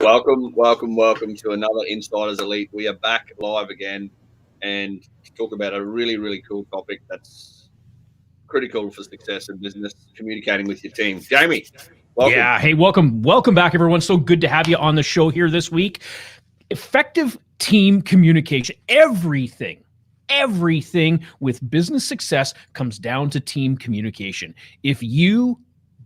Welcome to another Insiders Elite. We are back live again and to talk about a really, really cool topic that's critical for success in business, communicating with your team. Jamie, welcome. Yeah. Hey, welcome back, everyone. So good to have you on the show here this week. Effective team communication. Everything with business success comes down to team communication. If you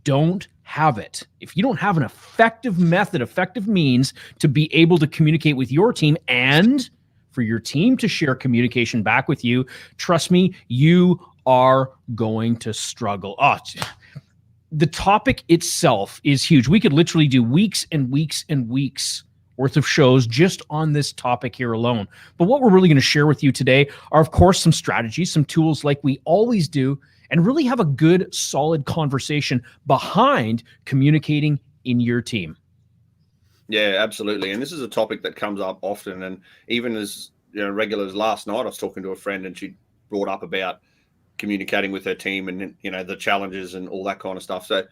don't have it, if you don't have an effective method, effective means to be able to communicate with your team and for your team to share communication back with you, trust me, you are going to struggle. The topic itself is huge. We could literally do weeks and weeks and weeks worth of shows just on this topic here alone. But what we're really going to share with you today are, of course, some strategies, some tools like we always do, and really have a good, solid conversation behind communicating in your team. Yeah, absolutely. And this is a topic that comes up often. And even as regular as last night, I was talking to a friend and she brought up about communicating with her team and the challenges and all that kind of stuff. So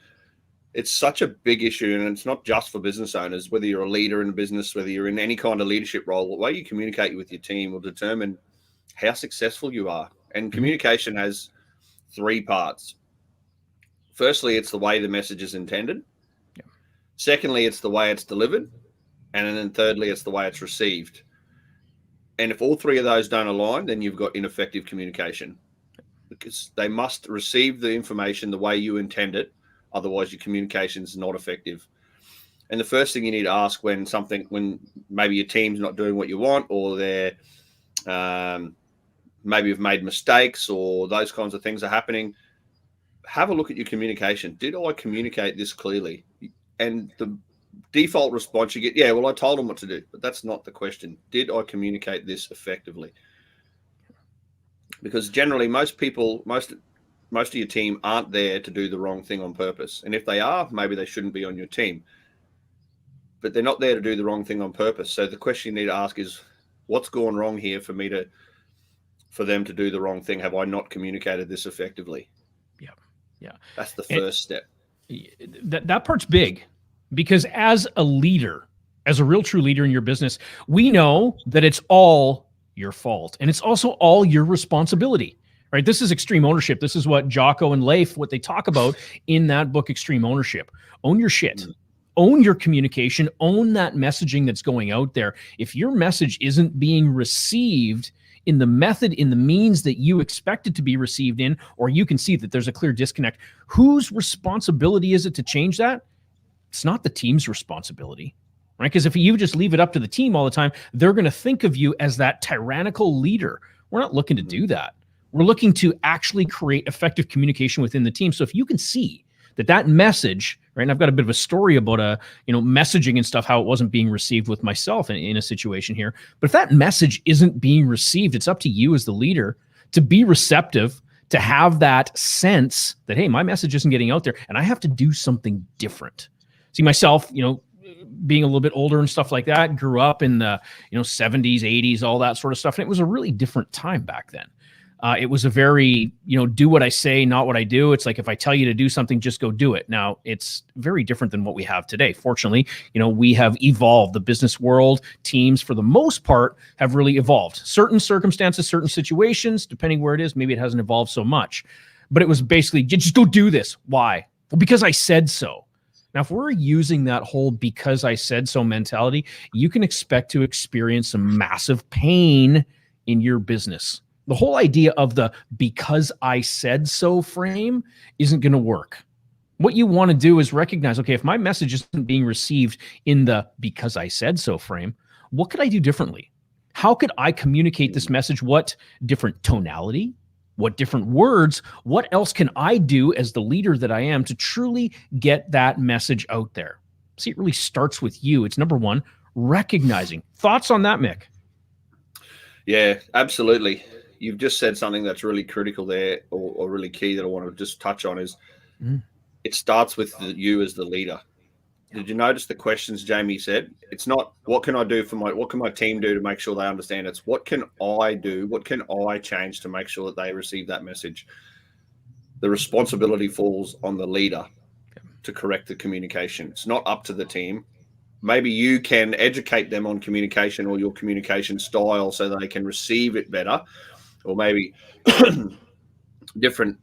it's such a big issue, and it's not just for business owners. Whether you're a leader in a business, whether you're in any kind of leadership role, the way you communicate with your team will determine how successful you are. And communication has three parts. Firstly, it's the way the message is intended. Yeah. Secondly, it's the way it's delivered. And then thirdly, it's the way it's received. And if all three of those don't align, then you've got ineffective communication, because they must receive the information the way you intend it. Otherwise, your communication is not effective. And the first thing you need to ask when maybe your team's not doing what you want, or they're maybe you've made mistakes, or those kinds of things are happening, have a look at your communication. Did I communicate this clearly? And the default response you get, yeah, well, I told them what to do. But that's not the question. Did I communicate this effectively? Because generally most of your team aren't there to do the wrong thing on purpose. And if they are, maybe they shouldn't be on your team. But they're not there to do the wrong thing on purpose. So the question you need to ask is, what's gone wrong here for them to do the wrong thing? Have I not communicated this effectively? Yeah. That's the first step. That part's big, because as a leader, as a real true leader in your business, we know that it's all your fault. And it's also all your responsibility. Right? This is extreme ownership. This is what Jocko and Leif, what they talk about in that book, Extreme Ownership. Own your shit. Own your communication. Own that messaging that's going out there. If your message isn't being received in the method, in the means that you expect it to be received in, or you can see that there's a clear disconnect, whose responsibility is it to change that? It's not the team's responsibility. Right? Because if you just leave it up to the team all the time, they're going to think of you as that tyrannical leader. We're not looking to do that. We're looking to actually create effective communication within the team. So if you can see that message, right, and I've got a bit of a story about messaging and stuff, how it wasn't being received with myself in a situation here. But if that message isn't being received, it's up to you as the leader to be receptive, to have that sense that, hey, my message isn't getting out there and I have to do something different. See, myself, being a little bit older and stuff like that, grew up in the 70s, 80s, all that sort of stuff. And it was a really different time back then. It was a very, do what I say, not what I do. It's like, if I tell you to do something, just go do it. Now, it's very different than what we have today. Fortunately, we have evolved. The business world, teams, for the most part, have really evolved. Certain circumstances, certain situations, depending where it is, maybe it hasn't evolved so much. But it was basically, just go do this. Why? Well, because I said so. Now, if we're using that whole because I said so mentality, you can expect to experience some massive pain in your business. The whole idea of the because I said so frame isn't going to work. What you want to do is recognize, okay, if my message isn't being received in the because I said so frame, what could I do differently? How could I communicate this message? What different tonality? What different words? What else can I do as the leader that I am to truly get that message out there? See, it really starts with you. It's number one, recognizing. Thoughts on that, Mick? Yeah, absolutely. You've just said something that's really critical there, or really key, that I want to just touch on is it starts with you as the leader. Did you notice the questions Jamie said? It's not what can I do what can my team do to make sure they understand? It's what can I do? What can I change to make sure that they receive that message? The responsibility falls on the leader to correct the communication. It's not up to the team. maybe you can educate them on communication or your communication style so they can receive it better, or maybe different,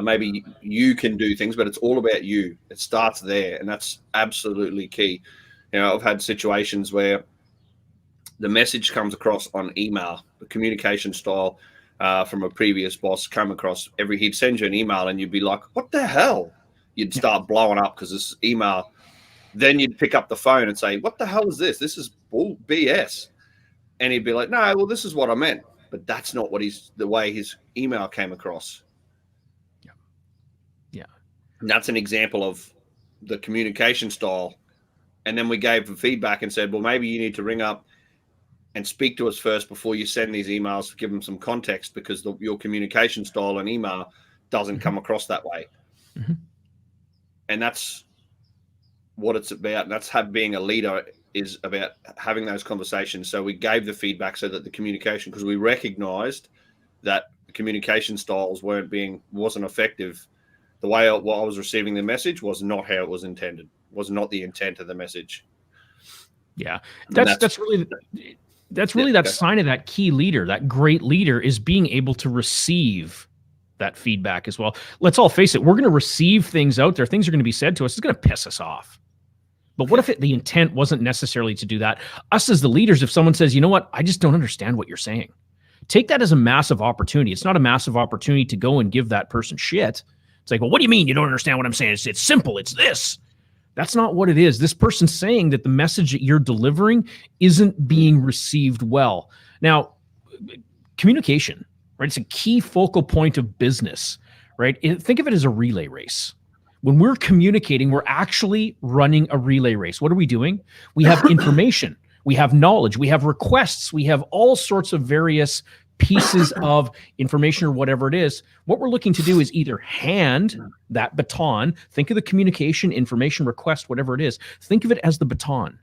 maybe you can do things, but it's all about you. It starts there, and that's absolutely key. I've had situations where the message comes across on email, the communication style from a previous boss come across he'd send you an email and you'd be like, what the hell? You'd start blowing up because this email. Then you'd pick up the phone and say, what the hell is this? This is bull BS. And he'd be like, no, well, this is what I meant. But that's not what the way his email came across. Yeah. And that's an example of the communication style. And then we gave the feedback and said, well, maybe you need to ring up and speak to us first before you send these emails, give them some context, because your communication style and email doesn't come across that way. Mm-hmm. And that's what it's about. And that's how being a leader is about, having those conversations. So we gave the feedback so that the communication, because we recognized that the communication styles wasn't effective. The way I was receiving the message was not how it was intended, was not the intent of the message. Yeah. That's really that sign of that key leader, that great leader, is being able to receive that feedback as well. Let's all face it, we're going to receive things out there. Things are going to be said to us. It's going to piss us off. But what if the intent wasn't necessarily to do that? Us as the leaders, if someone says, you know what, I just don't understand what you're saying, take that as a massive opportunity. It's not a massive opportunity to go and give that person shit. It's like, well, what do you mean you don't understand what I'm saying? It's simple. It's this. That's not what it is. This person's saying that the message that you're delivering isn't being received well. Now, communication, right? It's a key focal point of business, right? Think of it as a relay race. When we're communicating, we're actually running a relay race. What are we doing? We have information, we have knowledge, we have requests, we have all sorts of various pieces of information or whatever it is. What we're looking to do is either hand that baton, think of the communication, information, request, whatever it is, think of it as the baton.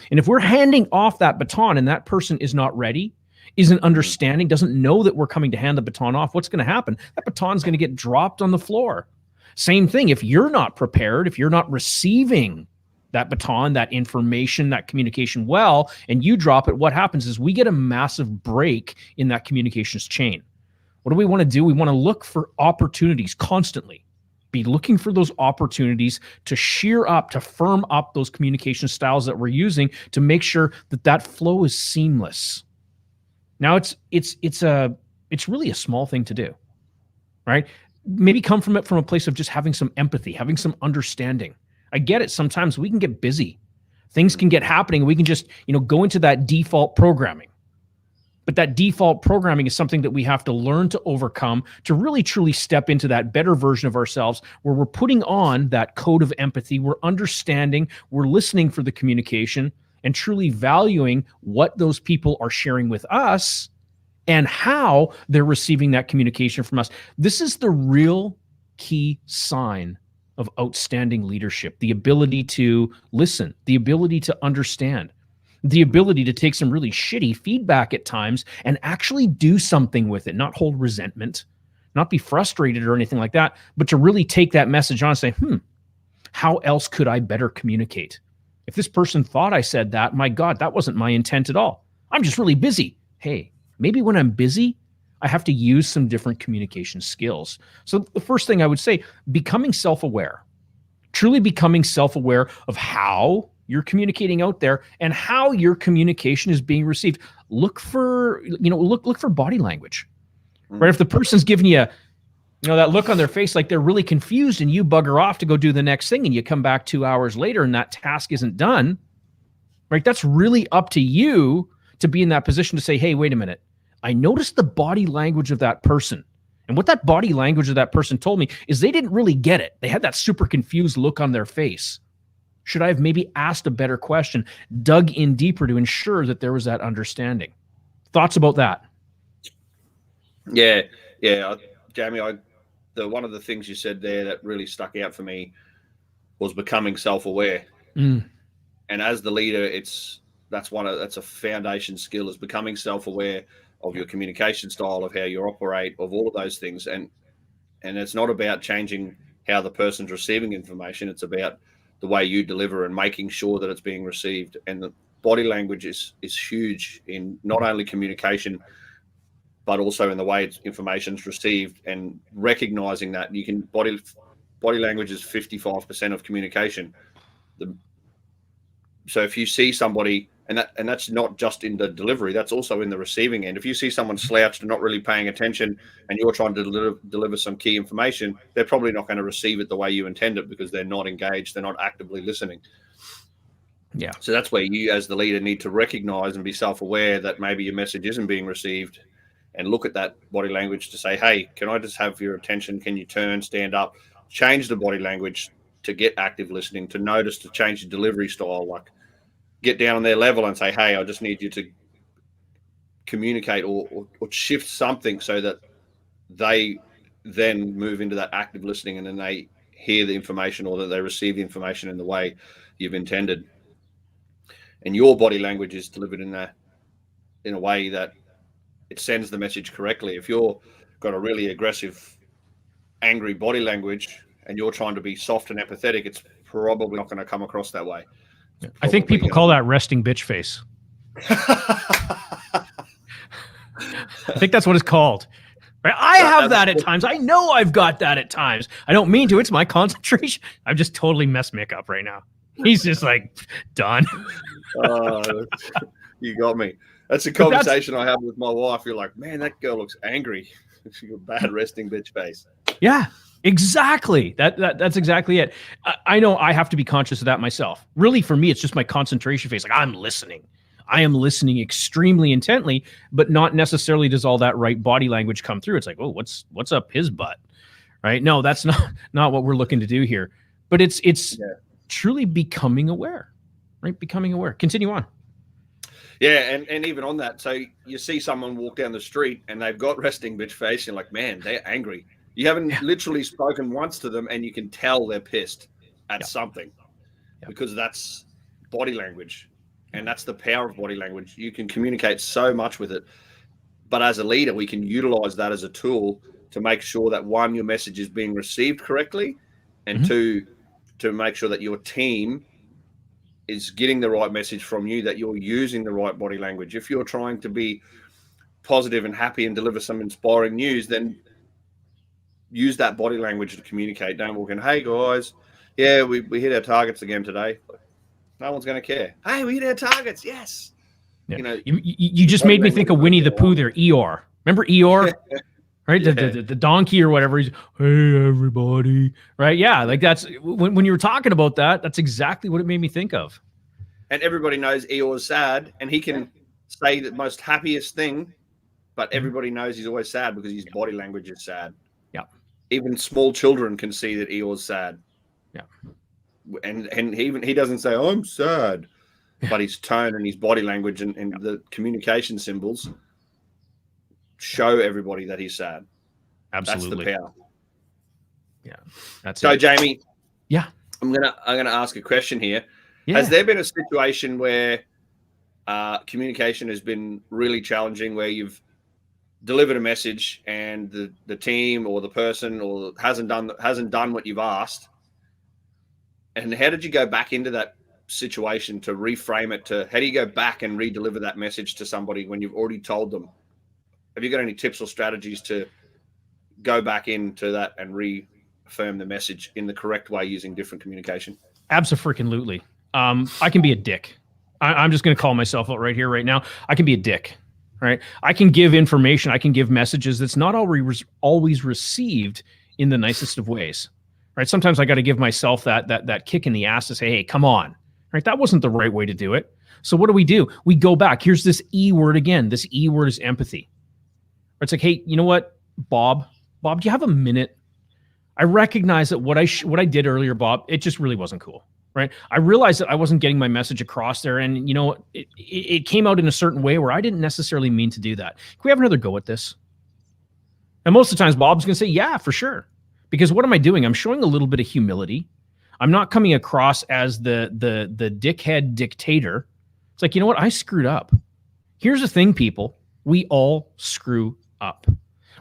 And if we're handing off that baton and that person is not ready, isn't understanding, doesn't know that we're coming to hand the baton off, what's going to happen? That baton's going to get dropped on the floor. Same thing, if you're not prepared, if you're not receiving that baton, that information, that communication well, and you drop it, what happens is we get a massive break in that communications chain. What do we want to do? We want to look for opportunities constantly. Be looking for those opportunities to shear up, to firm up those communication styles that we're using to make sure that that flow is seamless. Now, it's really a small thing to do, right? Maybe come from it from a place of just having some empathy, having some understanding. I get it. Sometimes we can get busy. Things can get happening. We can just, go into that default programming. But that default programming is something that we have to learn to overcome to really truly step into that better version of ourselves where we're putting on that code of empathy. We're understanding, we're listening for the communication and truly valuing what those people are sharing with us and how they're receiving that communication from us. This is the real key sign of outstanding leadership, the ability to listen, the ability to understand, the ability to take some really shitty feedback at times and actually do something with it, not hold resentment, not be frustrated or anything like that, but to really take that message on and say, how else could I better communicate? If this person thought I said that, my God, that wasn't my intent at all. I'm just really busy. Hey, maybe when I'm busy, I have to use some different communication skills. So the first thing I would say, becoming self-aware, truly becoming self-aware of how you're communicating out there and how your communication is being received. Look for, look for body language, right? If the person's giving you, that look on their face, like they're really confused and you bugger off to go do the next thing and you come back 2 hours later and that task isn't done, right? That's really up to you to be in that position to say, hey, wait a minute. I noticed the body language of that person. And what that body language of that person told me is they didn't really get it. They had that super confused look on their face. Should I have maybe asked a better question, dug in deeper to ensure that there was that understanding? Thoughts about that? Yeah. Jamie, one of the things you said there that really stuck out for me was becoming self-aware. And as the leader, that's a foundation skill, is becoming self-aware of your communication style, of how you operate, of all of those things. And it's not about changing how the person's receiving information. It's about the way you deliver and making sure that it's being received. And the body language is huge in not only communication, but also in the way information's received, and recognizing that you can body language is 55% of communication. So if you see somebody, and that's not just in the delivery, that's also in the receiving end. If you see someone slouched and not really paying attention, and you're trying to deliver some key information, they're probably not going to receive it the way you intend it, because they're not engaged, they're not actively listening. Yeah. So that's where you, as the leader, need to recognize and be self-aware that maybe your message isn't being received, and look at that body language to say, hey, can I just have your attention? Can you turn, stand up, change the body language to get active listening, to notice, to change the delivery style, like get down on their level and say, hey, I just need you to communicate or shift something, so that they then move into that active listening, and then they hear the information, or that they receive the information in the way you've intended. And your body language is delivered in a way that it sends the message correctly. If you're got a really aggressive, angry body language, and you're trying to be soft and empathetic, it's probably not going to come across that way. I think people call that resting bitch face. I think that's what it's called. Right? I have that at times. I know I've got that at times. I don't mean to. It's my concentration. I've just totally messed Mick up right now. He's just like, done. You got me. That's a conversation I have with my wife. You're like, man, that girl looks angry. She got a bad resting bitch face. Yeah, exactly. That's exactly it. I know I have to be conscious of that myself. Really, for me, it's just my concentration face. Like, I'm listening. I am listening extremely intently, but not necessarily does all that right body language come through. It's like, oh, what's up his butt, right? No, that's not what we're looking to do here. But it's truly becoming aware, right? Becoming aware. Continue on. Yeah, and even on that, so you see someone walk down the street and they've got resting bitch face, you're like, man, they're angry. You haven't literally spoken once to them, and you can tell they're pissed at something, because that's body language, and that's the power of body language. You can communicate so much with it, but as a leader, we can utilize that as a tool to make sure that, one, your message is being received correctly, and two, to make sure that your team is getting the right message from you, that you're using the right body language. If you're trying to be positive and happy and deliver some inspiring news, then use that body language to communicate. Don't walk in, hey guys, yeah, we hit our targets again today. No one's going to care. Hey, we hit our targets. Yes. Yeah. You know, you just made me think of Winnie the Pooh there. Eeyore. Remember Eeyore? Right? The donkey or whatever. He's, hey, everybody. Right? Yeah. Like, that's when you were talking about that, that's exactly what it made me think of. And everybody knows Eeyore's sad, and he can say the most happiest thing, but everybody knows he's always sad because his body language is sad. Yeah. Even small children can see that Eeyore's sad. Yeah. And he doesn't say, I'm sad, but his tone and his body language and the communication symbols show everybody that he's sad. Absolutely. That's the power. Yeah. That's so it. Jamie. Yeah. I'm gonna ask a question here. Yeah. Has there been a situation where communication has been really challenging, where you've delivered a message and the team or the person or hasn't done what you've asked? And how did you go back into that situation to reframe it? How do you go back and re-deliver that message to somebody when you've already told them? Have you got any tips or strategies to go back into that and reaffirm the message in the correct way using different communication? Absolutely. I can be a dick. I'm just going to call myself out right here, right now. I can be a dick, right? I can give information. I can give messages that's not always received in the nicest of ways, right? Sometimes I got to give myself that kick in the ass to say, hey, come on, right? That wasn't the right way to do it. So what do? We go back. Here's this E word again. This E word is empathy. It's like, hey, you know what, Bob, do you have a minute? I recognize that what I did earlier, Bob, it just really wasn't cool. Right. I realized that I wasn't getting my message across there. And, you know, it came out in a certain way where I didn't necessarily mean to do that. Can we have another go at this? And most of the times Bob's going to say, yeah, for sure. Because what am I doing? I'm showing a little bit of humility. I'm not coming across as the dickhead dictator. It's like, you know what? I screwed up. Here's the thing, people. We all screw up.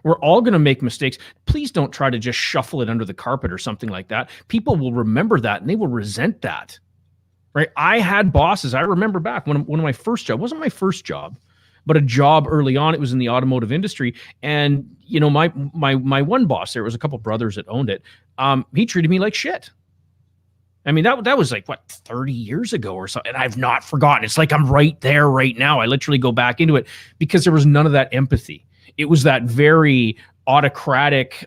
We're all going to make mistakes. Please don't try to just shuffle it under the carpet or something like that. People will remember that and they will resent that. Right? I had bosses. I remember back when one of my first job, wasn't my first job, but a job early on. It was in the automotive industry, and my one boss, there was a couple brothers that owned it. He treated me like shit. I mean, that was like, what, 30 years ago or something. And I've not forgotten. It's like I'm right there right now. I literally go back into it because there was none of that empathy. It was that very autocratic,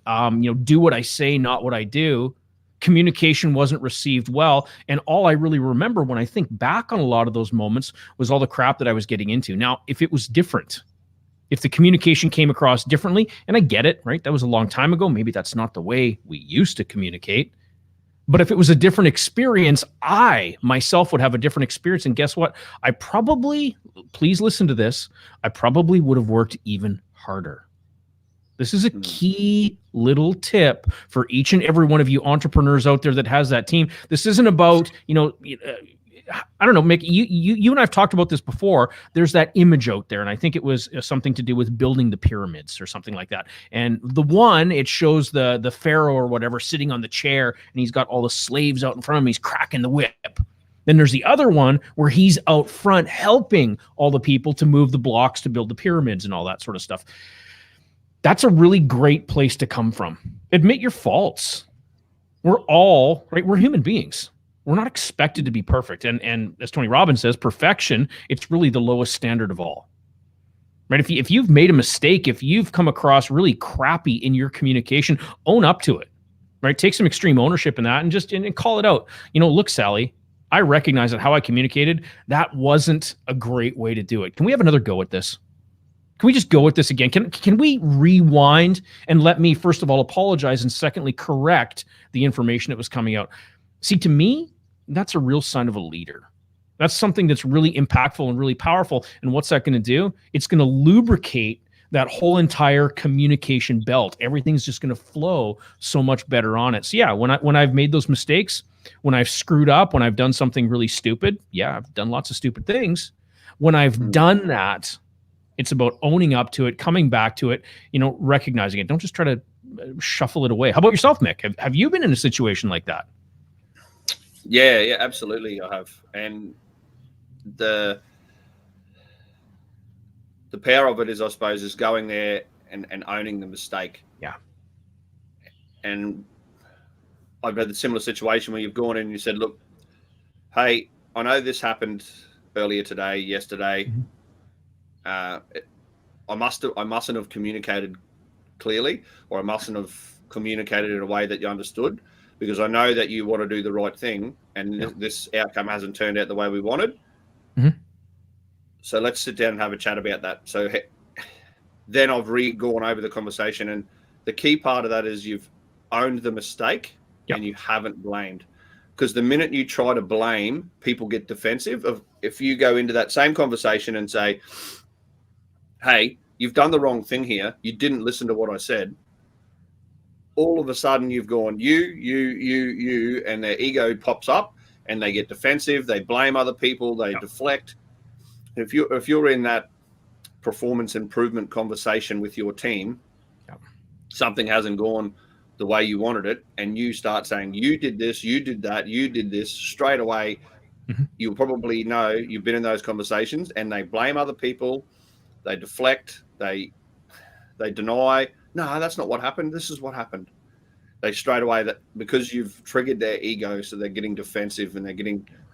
do what I say, not what I do. Communication wasn't received well. And all I really remember when I think back on a lot of those moments was all the crap that I was getting into. Now, if it was different, if the communication came across differently, and I get it, right? That was a long time ago. Maybe that's not the way we used to communicate. But if it was a different experience, I myself would have a different experience. And guess what? Please listen to this, I probably would have worked even harder. This is a key little tip for each and every one of you entrepreneurs out there that has that team. This isn't about, I don't know, Mick, you and I've talked about this before. There's that image out there, and I think it was something to do with building the pyramids or something like that. And the one, it shows the pharaoh or whatever sitting on the chair, and he's got all the slaves out in front of him. He's cracking the whip. Then there's the other one where he's out front helping all the people to move the blocks to build the pyramids and all that sort of stuff. That's a really great place to come from. Admit your faults. We're all, right? We're human beings. We're not expected to be perfect. And as Tony Robbins says, perfection, it's really the lowest standard of all. Right? If you've made a mistake, if you've come across really crappy in your communication, own up to it. Right? Take some extreme ownership in that and call it out. Look, Sally, I recognize that how I communicated, that wasn't a great way to do it. Can we have another go at this? Can we just go with this again? Can we rewind and let me, first of all, apologize, and secondly, correct the information that was coming out? See, to me, that's a real sign of a leader. That's something that's really impactful and really powerful. And what's that going to do? It's going to lubricate that whole entire communication belt. Everything's just going to flow so much better on it. So yeah, when I've made those mistakes, when I've screwed up, when I've done something really stupid, yeah, I've done lots of stupid things. When I've done that, it's about owning up to it, coming back to it, recognizing it. Don't just try to shuffle it away. How about yourself, Mick? Have you been in a situation like that? Yeah, absolutely. I have. And the power of it is, I suppose, is going there and owning the mistake. Yeah. And I've had a similar situation where you've gone in and you said, look, hey, I know this happened earlier today, yesterday. Mm-hmm. I mustn't have communicated clearly, or I mustn't have communicated in a way that you understood, because I know that you want to do the right thing, and this outcome hasn't turned out the way we wanted. Mm-hmm. So let's sit down and have a chat about that. So then I've gone over the conversation, and the key part of that is you've owned the mistake and you haven't blamed. Because the minute you try to blame, people get defensive. If you go into that same conversation and say, hey, you've done the wrong thing here, you didn't listen to what I said, all of a sudden you've gone, you, and their ego pops up and they get defensive, they blame other people, they deflect. If you're in that performance improvement conversation with your team, something hasn't gone the way you wanted it, and you start saying, you did this, you did that, you did this, straight away, you'll probably know you've been in those conversations, and they blame other people, they deflect, they deny, no, that's not what happened, this is what happened. They straight away, that because you've triggered their ego, so they're getting defensive and they're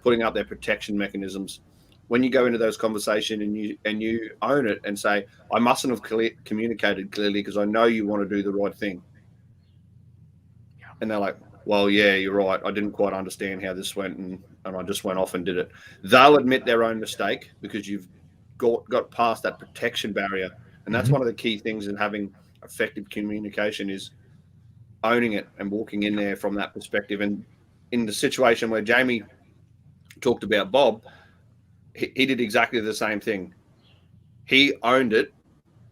putting up their protection mechanisms. When you go into those conversations and you own it and say, I mustn't have communicated clearly because I know you want to do the right thing. And they're like, well, yeah, you're right. I didn't quite understand how this went, and I just went off and did it. They'll admit their own mistake because you've got past that protection barrier. And that's one of the key things in having effective communication, is owning it and walking in there from that perspective. And in the situation where Jamie talked about Bob, he did exactly the same thing. He owned it,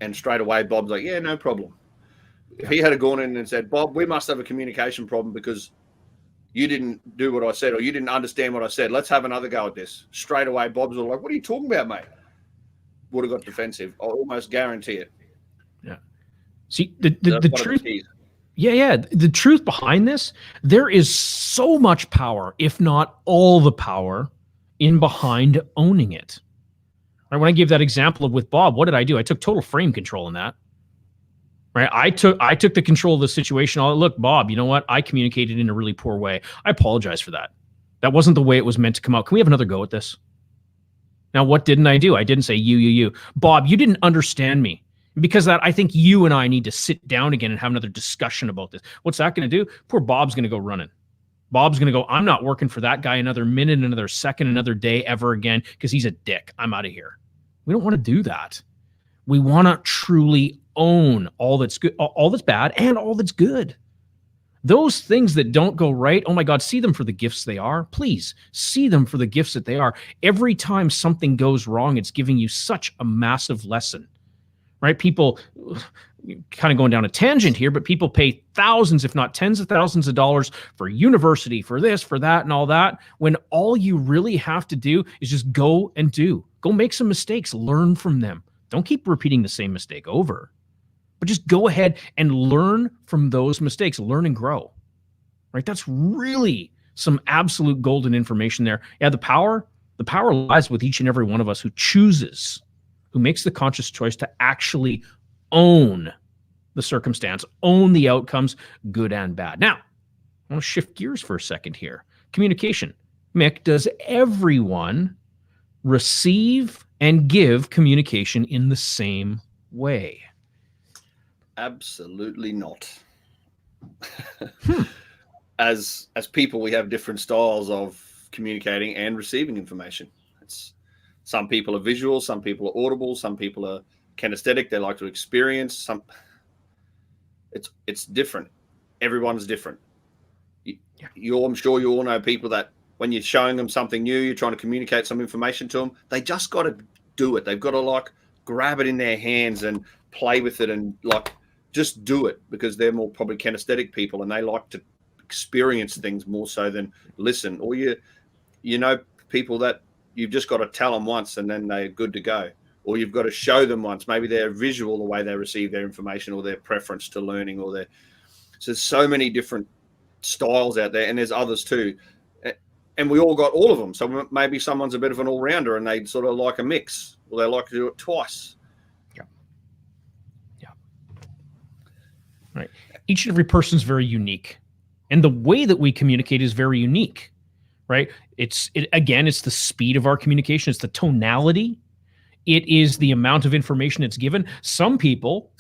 and straight away Bob's like, yeah, no problem. If he had gone in and said, Bob, we must have a communication problem because you didn't do what I said, or you didn't understand what I said, let's have another go at this. Straight away, Bob's all like, what are you talking about, mate? Would have got defensive. I almost guarantee it. Yeah. See, the That's one of truth. the keys. Yeah. The truth behind this, there is so much power, if not all the power, in behind owning it. Right? When I gave that example of with Bob, what did I do? I took total frame control in that. Right? I took the control of the situation. Look, Bob, you know what? I communicated in a really poor way. I apologize for that. That wasn't the way it was meant to come out. Can we have another go at this? Now, what didn't I do? I didn't say you. Bob, you didn't understand me. Because that, I think you and I need to sit down again and have another discussion about this. What's that going to do? Poor Bob's going to go running. Bob's going to go, I'm not working for that guy another minute, another second, another day ever again because he's a dick. I'm out of here. We don't want to do that. We want to truly own all that's good, all that's bad, and all that's good. Those things that don't go right, oh my God, see them for the gifts they are. Please see them for the gifts that they are. Every time something goes wrong, it's giving you such a massive lesson, right? People kind of going down a tangent here, but people pay thousands, if not tens of thousands of dollars for university, for this, for that, and all that, when all you really have to do is just go and do. Go make some mistakes, learn from them. Don't keep repeating the same mistake over. But just go ahead and learn from those mistakes, learn and grow, right? That's really some absolute golden information there. Yeah, the power lies with each and every one of us who chooses, who makes the conscious choice to actually own the circumstance, own the outcomes, good and bad. Now, I want to shift gears for a second here. Communication. Mick, does everyone receive and give communication in the same way? Absolutely not. As people, we have different styles of communicating and receiving information. Some people are visual, some people are audible, some people are kinesthetic. They like to experience. It's different. Everyone's different. I'm sure you all know people that when you're showing them something new, you're trying to communicate some information to them, they just got to do it. They've got to like grab it in their hands and play with it and like just do it, because they're more probably kinesthetic people and they like to experience things more so than listen. Or you know people that you've just got to tell them once and then they're good to go. Or you've got to show them once. Maybe they're visual the way they receive their information or their preference to learning so there's so many different styles out there, and there's others too. And we all got all of them. So maybe someone's a bit of an all-rounder and they sort of like a mix, or they like to do it twice. Yeah. Right. Each and every person's very unique. And the way that we communicate is very unique, right? It's the speed of our communication. It's the tonality. It is the amount of information it's given. Some people,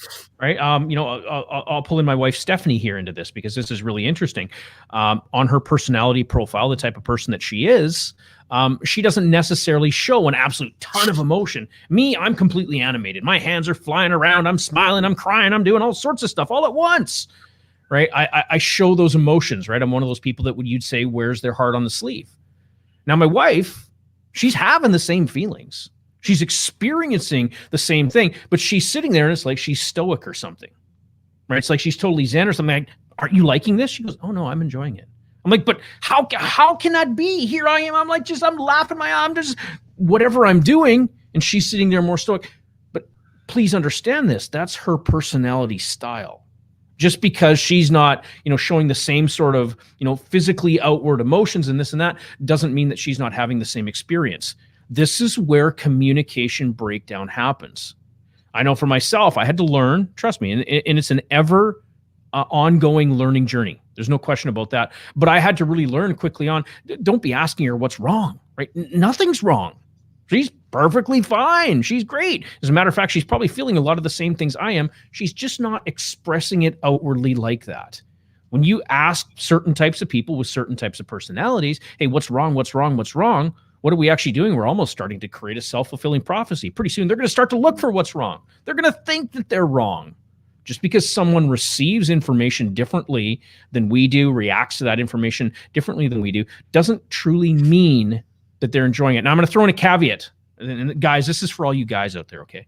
right? I'll pull in my wife Stephanie here into this because this is really interesting. On her personality profile, the type of person that she is, she doesn't necessarily show an absolute ton of emotion. Me, I'm completely animated. My hands are flying around. I'm smiling. I'm crying. I'm doing all sorts of stuff all at once, right? I show those emotions, right? I'm one of those people that you'd say wears their heart on the sleeve. Now, my wife, she's having the same feelings. She's experiencing the same thing, but she's sitting there and it's like she's stoic or something, right? It's like she's totally zen or something. Like, aren't you liking this? She goes, oh no, I'm enjoying it. I'm like, but how can that be? Here I am. I'm like, I'm laughing I'm just whatever I'm doing. And she's sitting there more stoic. But please understand this. That's her personality style. Just because she's not, showing the same sort of, physically outward emotions and this and that doesn't mean that she's not having the same experience. This is where communication breakdown happens. I know for myself, I had to learn, trust me, and it's an ever ongoing learning journey. There's no question about that. But I had to really learn quickly on, don't be asking her what's wrong, right? Nothing's wrong. She's perfectly fine. She's great. As a matter of fact, she's probably feeling a lot of the same things I am. She's just not expressing it outwardly like that. When you ask certain types of people with certain types of personalities, hey, what's wrong? What's wrong? What's wrong? What are we actually doing? We're almost starting to create a self-fulfilling prophecy. Pretty soon, they're going to start to look for what's wrong. They're going to think that they're wrong. Just because someone receives information differently than we do, reacts to that information differently than we do, doesn't truly mean that they're enjoying it. Now, I'm going to throw in a caveat. And guys, this is for all you guys out there, okay?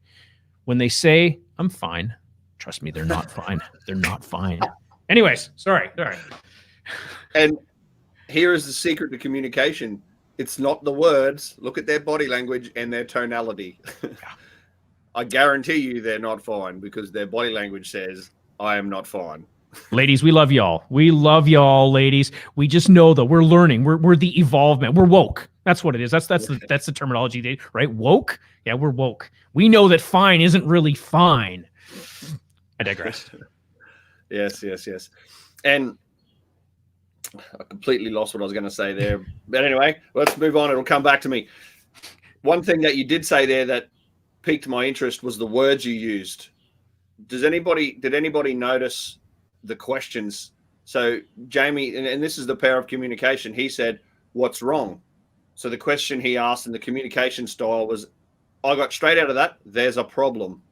When they say, I'm fine, trust me, they're not fine. They're not fine. Anyways, sorry. And here is the secret to communication. It's not the words. Look at their body language and their tonality. I guarantee you they're not fine because their body language says, I am not fine. Ladies, we love y'all. We love y'all, ladies. We just know that we're learning. We're the evolvement. We're woke. That's what it is. That's the terminology, right? Woke. Yeah, we're woke. We know that fine isn't really fine. I digress. Yes. And I completely lost what I was going to say there. But anyway, let's move on. It'll come back to me. One thing that you did say there that piqued my interest was the words you used. Did anybody notice the questions? So Jamie, and this is the power of communication. He said, "What's wrong?" So the question he asked in the communication style was, I got straight out of that, there's a problem.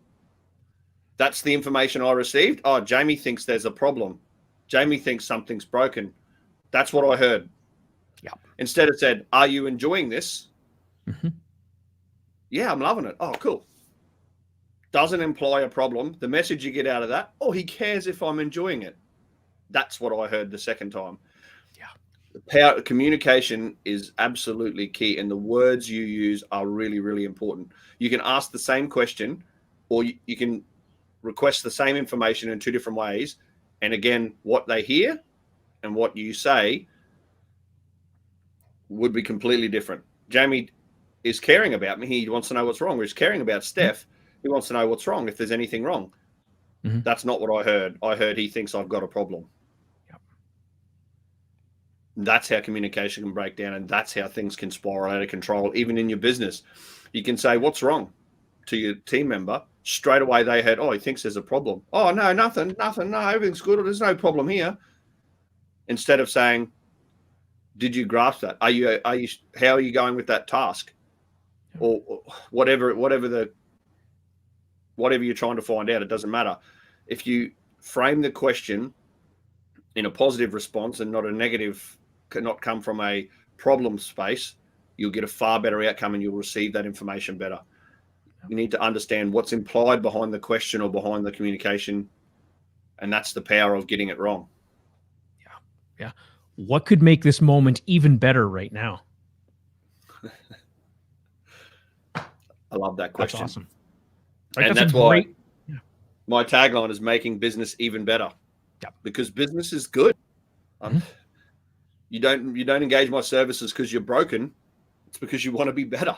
That's the information I received. Oh, Jamie thinks there's a problem. Jamie thinks something's broken. That's what I heard. Yeah. Instead it said, are you enjoying this? Mm-hmm. Yeah, I'm loving it. Oh, cool. Doesn't imply a problem. The message you get out of that, oh, he cares if I'm enjoying it. That's what I heard the second time. Yeah. The power communication is absolutely key, and the words you use are really, really important. You can ask the same question, or you can request the same information in two different ways. And again, what they hear and what you say would be completely different. Jamie is caring about me. He wants to know what's wrong. He's caring about Steph. He wants to know what's wrong, if there's anything wrong. Mm-hmm. That's not what I heard. I heard he thinks I've got a problem. Yep. That's how communication can break down, and that's how things can spiral out of control, even in your business. You can say, what's wrong to your team member. Straight away they heard, oh, he thinks there's a problem. Oh, no, nothing, no, everything's good. There's no problem here. Instead of saying, did you grasp that? How are you going with that task? Or whatever you're trying to find out, it doesn't matter. If you frame the question in a positive response and not a negative, cannot come from a problem space, you'll get a far better outcome and you'll receive that information better. You need to understand what's implied behind the question or behind the communication, and that's the power of getting it wrong. Yeah. What could make this moment even better right now? I love that question. That's awesome. Right, and that's why my tagline is making business even better. Yeah. Because business is good. You don't engage my services because you're broken. It's because you want to be better.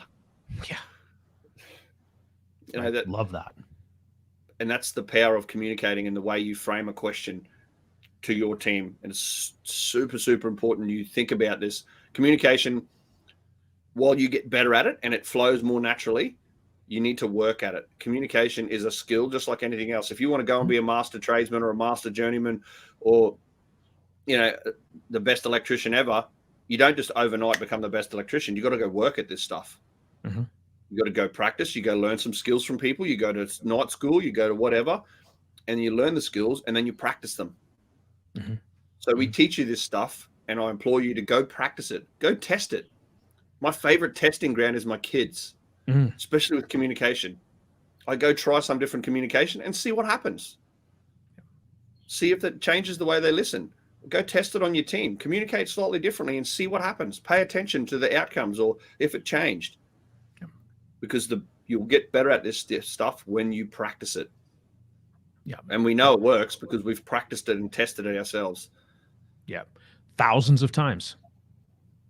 Yeah. You know, love that. And that's the power of communicating and the way you frame a question to your team. And it's super, super important you think about this. Communication, while you get better at it and it flows more naturally, you need to work at it. Communication is a skill just like anything else. If you want to go and be a master tradesman or a master journeyman or, the best electrician ever, you don't just overnight become the best electrician. You got to go work at this stuff. Mm-hmm. You got to go practice. You go learn some skills from people. You go to night school. You go to whatever, and you learn the skills, and then you practice them. Mm-hmm. So we teach you this stuff, and I implore you to go practice it. Go test it. My favorite testing ground is my kids, especially with communication. I go try some different communication and see what happens. See if that changes the way they listen. Go test it on your team. Communicate slightly differently and see what happens. Pay attention to the outcomes or if it changed. Because you'll get better at this stuff when you practice it. Yeah. And we know it works because we've practiced it and tested it ourselves. Yeah. Thousands of times.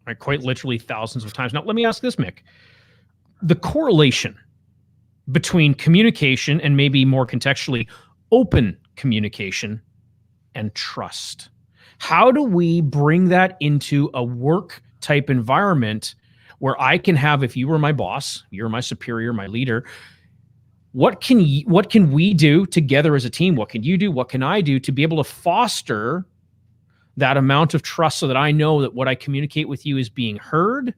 Right? Quite literally thousands of times. Now, let me ask this, Mick. The correlation between communication and maybe more contextually, open communication and trust. How do we bring that into a work type environment where I can have, if you were my boss, you're my superior, my leader, what can we do together as a team? What can you do? What can I do to be able to foster that amount of trust so that I know that what I communicate with you is being heard,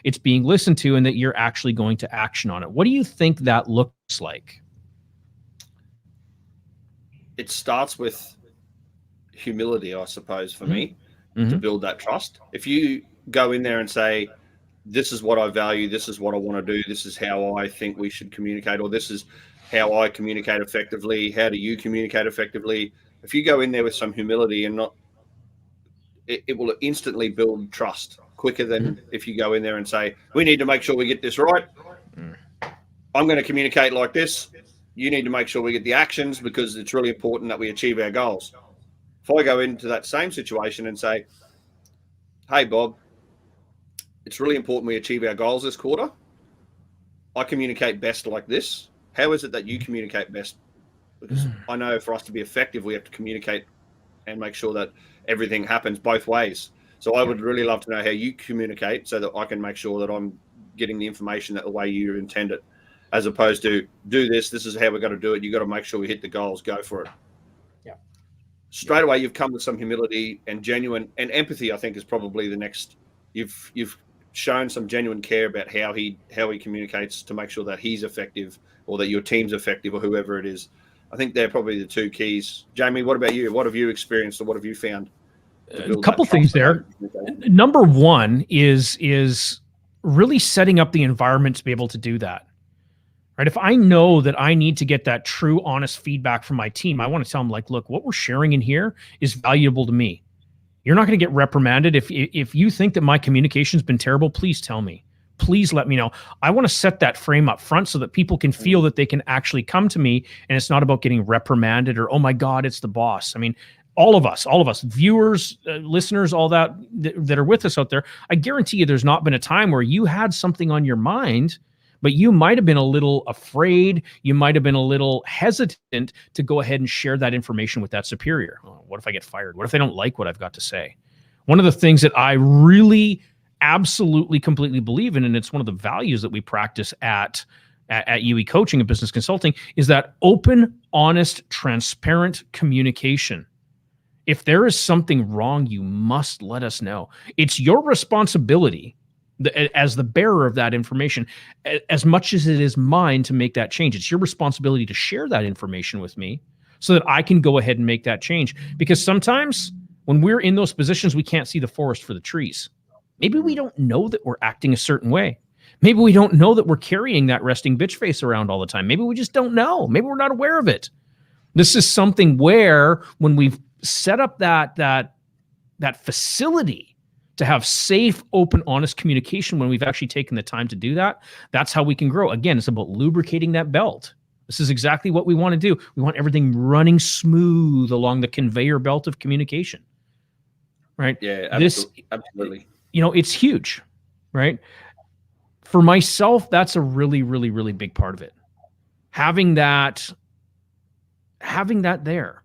it's being listened to, and that you're actually going to action on it? What do you think that looks like? It starts with humility, I suppose, for me, to build that trust. If you go in there and say, this is what I value, this is what I want to do, this is how I think we should communicate, or this is how I communicate effectively, how do you communicate effectively? If you go in there with some humility and it will instantly build trust quicker than if you go in there and say, we need to make sure we get this right. I'm going to communicate like this. you need to make sure we get the actions because it's really important that we achieve our goals. If I go into that same situation and say, hey, Bob, it's really important we achieve our goals this quarter. I communicate best like this. How is it that you communicate best? Because I know for us to be effective, we have to communicate and make sure that everything happens both ways. So I would really love to know how you communicate so that I can make sure that I'm getting the information that the way you intend it, as opposed to do this. This is how we're going to do it. You got to make sure we hit the goals. Go for it. Yeah. Straight away, you've come with some humility and genuine and empathy. I think is probably the next. You've shown some genuine care about how he communicates to make sure that he's effective or that your team's effective or whoever it is. I think they're probably the two keys. Jamie, what about you? What have you experienced or what have you found? A couple things there. Number one is really setting up the environment to be able to do that. Right? If I know that I need to get that true, honest feedback from my team, I want to tell them, like, look, what we're sharing in here is valuable to me. You're not going to get reprimanded. If you think that my communication's been terrible, please tell me. Please let me know. I want to set that frame up front so that people can feel that they can actually come to me and it's not about getting reprimanded or, oh my God, it's the boss. I mean, all of us, viewers, listeners, all that are with us out there, I guarantee you there's not been a time where you had something on your mind, but you might have been a little afraid. You might have been a little hesitant to go ahead and share that information with that superior. Oh, what if I get fired? What if they don't like what I've got to say? One of the things that I really absolutely completely believe in, and it's one of the values that we practice at UE Coaching and Business Consulting, is that open, honest, transparent communication. If there is something wrong, you must let us know. It's your responsibility as the bearer of that information, as much as it is mine to make that change. It's your responsibility to share that information with me so that I can go ahead and make that change. Because sometimes when we're in those positions, we can't see the forest for the trees. Maybe we don't know that we're acting a certain way. Maybe we don't know that we're carrying that resting bitch face around all the time. Maybe we just don't know. Maybe we're not aware of it. This is something where when we've set up that facility to have safe, open, honest communication, when we've actually taken the time to do that, that's how we can grow. Again, it's about lubricating that belt. This is exactly what we want to do. We want everything running smooth along the conveyor belt of communication, right? Yeah, absolutely. It's huge, right? For myself, that's a really, really, really big part of it. Having that there,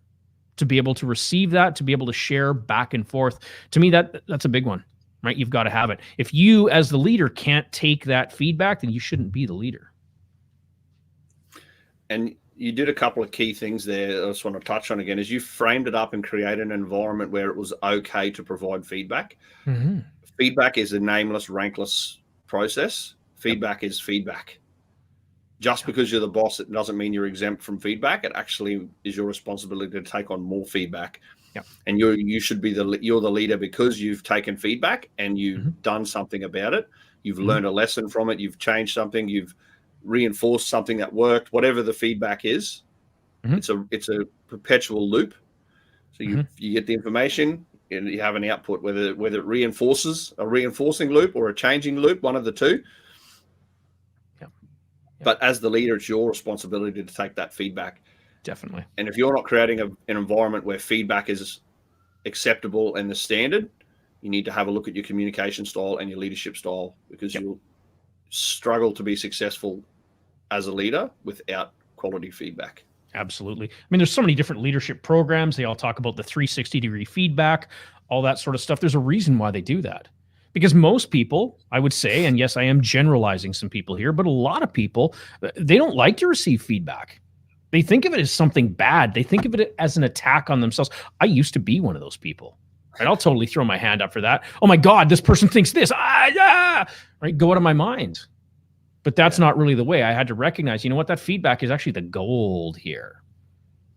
to be able to receive that, to be able to share back and forth. To me, that's a big one, right? You've got to have it. If you, as the leader, can't take that feedback, then you shouldn't be the leader. And you did a couple of key things there I just want to touch on again, is you framed it up and created an environment where it was okay to provide feedback. Mm-hmm. Feedback is a nameless, rankless process. Feedback is feedback. Just because you're the boss, it doesn't mean you're exempt from feedback. It actually is your responsibility to take on more feedback. Yeah. And you should be you're the leader because you've taken feedback and you've done something about it. You've learned a lesson from it. You've changed something. You've reinforced something that worked. Whatever the feedback is, it's a perpetual loop. So you get the information and you have an output, whether it reinforces a reinforcing loop or a changing loop, one of the two. But as the leader, it's your responsibility to take that feedback. Definitely. And if you're not creating an environment where feedback is acceptable and the standard, you need to have a look at your communication style and your leadership style, because you'll struggle to be successful as a leader without quality feedback. Absolutely. I mean, there's so many different leadership programs. They all talk about the 360-degree feedback, all that sort of stuff. There's a reason why they do that. Because most people, I would say, and yes, I am generalizing some people here, but a lot of people, they don't like to receive feedback. They think of it as something bad. They think of it as an attack on themselves. I used to be one of those people. Right? I'll totally throw my hand up for that. Oh my God, this person thinks this. Right? Go out of my mind. But that's not really the way. I had to recognize, you know what, that feedback is actually the gold here.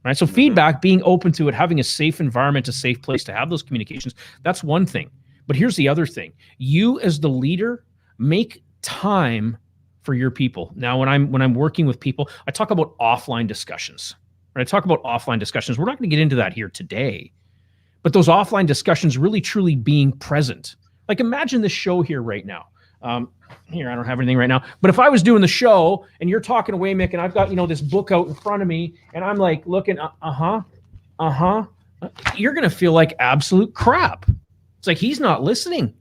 Right? So feedback, being open to it, having a safe environment, a safe place to have those communications, that's one thing. But here's the other thing. You as the leader, make time for your people. Now, when I'm working with people, I talk about offline discussions. When I talk about offline discussions, we're not going to get into that here today. But those offline discussions really truly being present. Like imagine this show here right now. Here, I don't have anything right now. But if I was doing the show and you're talking away, Mick, and I've got, this book out in front of me, and I'm like looking, you're going to feel like absolute crap. It's like he's not listening,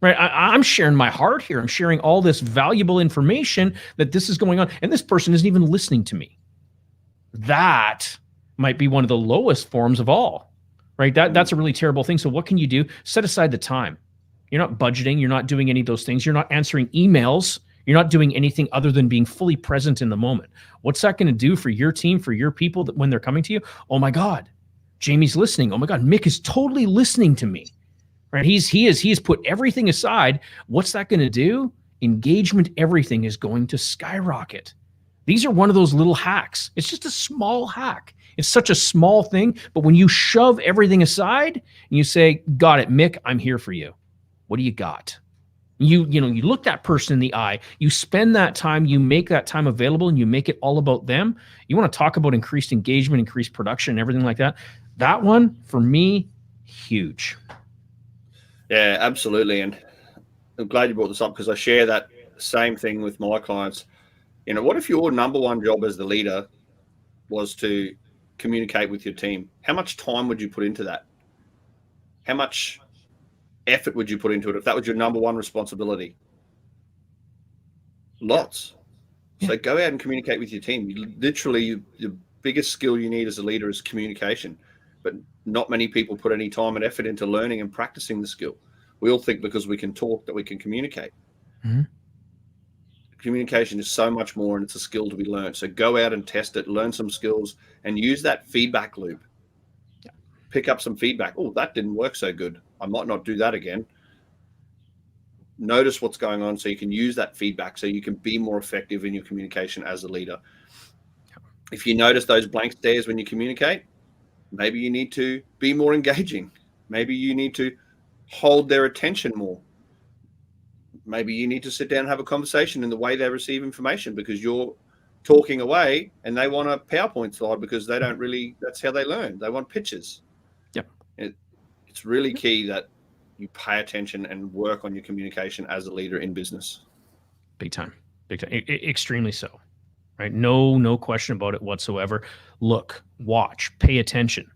right? I'm sharing my heart here. I'm sharing all this valuable information that this is going on, and this person isn't even listening to me. That might be one of the lowest forms of all, right? That's a really terrible thing. So what can you do? Set aside the time. You're not budgeting. You're not doing any of those things. You're not answering emails. You're not doing anything other than being fully present in the moment. What's that going to do for your team, for your people that when they're coming to you? Oh my God, Jamie's listening. Oh my God, Mick is totally listening to me, right? He has put everything aside. What's that going to do? Engagement, everything is going to skyrocket. These are one of those little hacks. It's just a small hack. It's such a small thing, but when you shove everything aside and you say, got it, Mick, I'm here for you. What do you got? You look that person in the eye, you spend that time, you make that time available, and you make it all about them. You want to talk about increased engagement, increased production, and everything like that. That one, for me, huge. Yeah, absolutely. And I'm glad you brought this up because I share that same thing with my clients. What if your number one job as the leader was to communicate with your team? How much time would you put into that? How much effort would you put into it if that was your number one responsibility? Lots. Yeah. So go out and communicate with your team. Literally, the biggest skill you need as a leader is communication. But not many people put any time and effort into learning and practicing the skill. We all think because we can talk that we can communicate. Mm-hmm. Communication is so much more, and it's a skill to be learned. So go out and test it, learn some skills, and use that feedback loop. Yeah. Pick up some feedback. Oh, that didn't work so good. I might not do that again. Notice what's going on so you can use that feedback so you can be more effective in your communication as a leader. If you notice those blank stares when you communicate, maybe you need to be more engaging. Maybe you need to hold their attention more. Maybe you need to sit down and have a conversation in the way they receive information because you're talking away and they want a PowerPoint slide because they don't really, that's how they learn. They want pictures. Yep. It's really key that you pay attention and work on your communication as a leader in business. Big time. Extremely so, right? No question about it whatsoever. Look, watch, pay attention.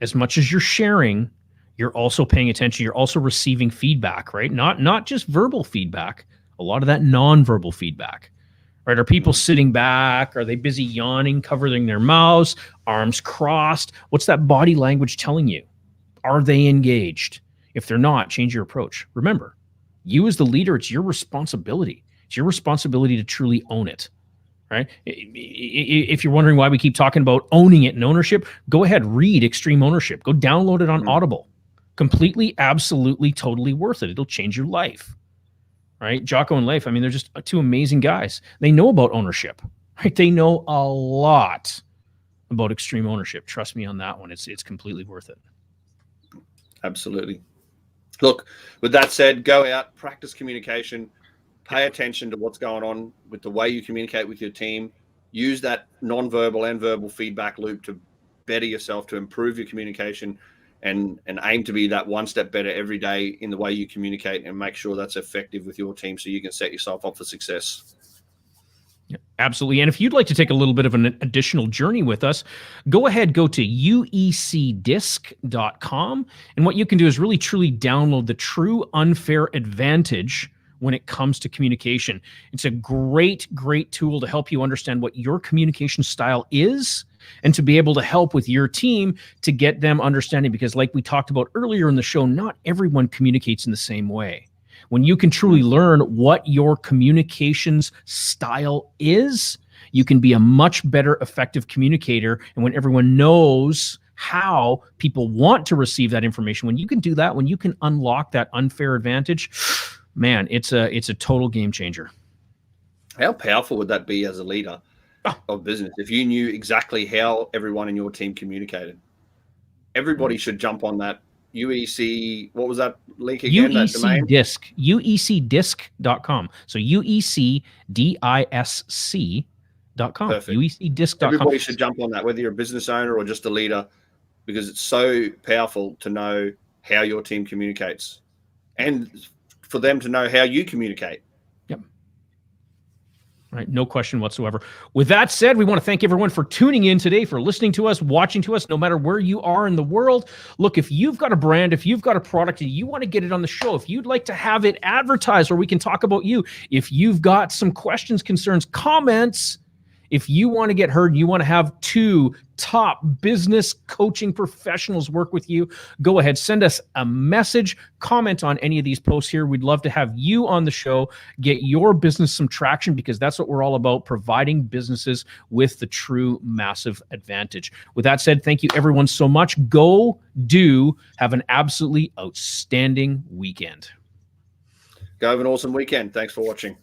As much as you're sharing, you're also paying attention. You're also receiving feedback, right? Not just verbal feedback, a lot of that non-verbal feedback, right? Are people sitting back? Are they busy yawning, covering their mouths, arms crossed? What's that body language telling you? Are they engaged? If they're not, change your approach. Remember, you as the leader, it's your responsibility. It's your responsibility to truly own it, right? If you're wondering why we keep talking about owning it and ownership, go ahead, read Extreme Ownership. Go download it on Audible. Completely, absolutely, totally worth it. It'll change your life, right? Jocko and Leif, they're just two amazing guys. They know about ownership, right? They know a lot about extreme ownership. Trust me on that one. It's completely worth it. Absolutely. Look, with that said, go out, practice communication, pay attention to what's going on with the way you communicate with your team. Use that non-verbal and verbal feedback loop to better yourself, to improve your communication, and aim to be that one step better every day in the way you communicate, and make sure that's effective with your team so you can set yourself up for success. Yeah, absolutely. And if you'd like to take a little bit of an additional journey with us, go to uecdisc.com. And what you can do is really truly download the True Unfair Advantage when it comes to communication. It's a great tool to help you understand what your communication style is and to be able to help with your team to get them understanding. Because like we talked about earlier in the show, not everyone communicates in the same way. When you can truly learn what your communications style is, you can be a much better effective communicator. And when everyone knows how people want to receive that information, when you can do that, when you can unlock that unfair advantage, man, it's a total game changer. How powerful would that be as a leader of business if you knew exactly how everyone in your team communicated? Everybody should jump on that UEC, what was that link again? UEC that domain? Disc, uecdisc.com. So uecdisc.com. Perfect. uecdisc.com. Everybody should jump on that, whether you're a business owner or just a leader, because it's so powerful to know how your team communicates. And for them to know how you communicate. Right, no question whatsoever. With that said, we want to thank everyone for tuning in today, for listening to us, watching to us, no matter where you are in the world. Look, if you've got a brand, if you've got a product and you want to get it on the show, if you'd like to have it advertised or we can talk about you, if you've got some questions, concerns, comments, if you want to get heard and you want to have 2 top business coaching professionals work with you, go ahead, send us a message, comment on any of these posts here. We'd love to have you on the show, get your business some traction, because that's what we're all about, providing businesses with the true massive advantage. With that said, thank you everyone so much. Go do have an absolutely outstanding weekend. Go have an awesome weekend. Thanks for watching.